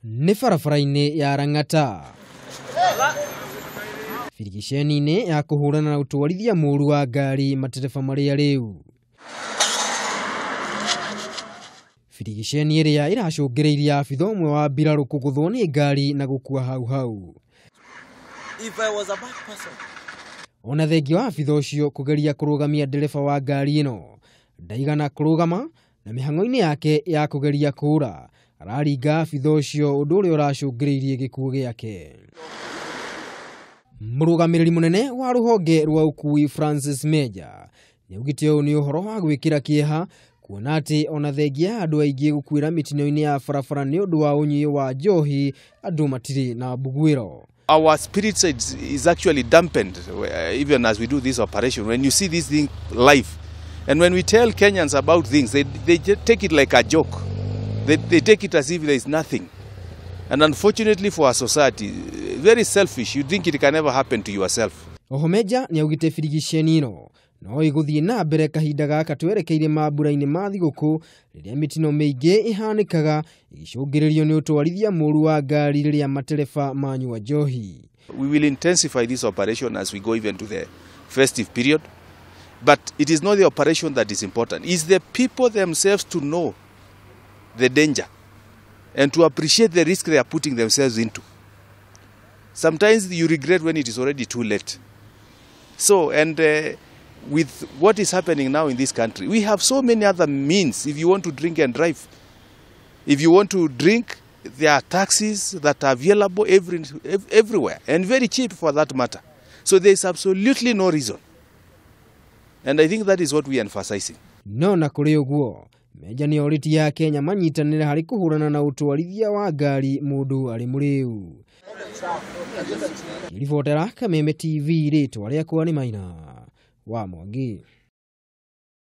Nĩ barabara-inĩ ya Rang'ata. Birigiceni-inĩ ya kũhũrana na ũtwarithia mũũru wa ngari matereba marĩa rĩu. Birigiceni ĩrĩa ĩracũngĩrĩirie abitha ũmwe wa mbirarũ kũgũthwo nĩ ngari na gũkua hau. If I was a bad person. Ona thengia wa abitha ũcio kũgeria kũrũgamia ndereba wa ngari ĩno, ndaigana kũrũgama na mĩhang'o-inĩ yake ya kũgeria kũũra araringa abitha ũcio ũndũ ũrĩa ũracũngĩrĩirie gĩkuũ gĩake. Mũrũgamĩrĩri mũnene wa rũhonge rwa ũkui Francis Meja nĩaugĩte ũũ nĩ ũhoro wa gwĩkĩra kĩeha kuona atĩ ona thengia andũ aingĩ gũkuĩra mĩtino-inĩ ya barabara nĩ ũndũ wa ũnyui wa njohi andũ matirĩ na mbugwĩro. Our spirit is actually dampened even as we do this operation. When you see this thing live, and when we tell Kenyans about things, they just take it like a joke. They take it as if there is nothing. And unfortunately for our society, very selfish. You think it can never happen to yourself. Oho Meja nĩaugĩte birigiceni ĩno no ĩgũthiĩ na mbere kahinda gaka twerekeire mambura-inĩ ma thigũkũ rĩrĩa mĩtino mĩingĩ ĩhanĩkaga ĩgĩcũngĩrĩrio nĩ ũtwarithia mũũru wa ngari rĩrĩa matereba manyua njohi. We will intensify this operation as we go even to the festive period. But it is not the operation that is important. It's the people themselves to know the danger and to appreciate the risk they are putting themselves into. Sometimes you regret when it is already too late. So, and with what is happening now in this country, we have so many other means if you want to drink and drive. If you want to drink, there are taxis that are available everywhere and very cheap for that matter. So there is absolutely no reason. And I think that is what we are emphasizing. No na kũrĩ ũguo, Meja nĩoritie Kenya manyitanĩre harĩ kũhũrana na ũtwarithia wa ngari mũndũ arĩ mũrĩu. Ribotera Kameme TV rĩtwa rĩakwa nĩ Maina wa Mwangi.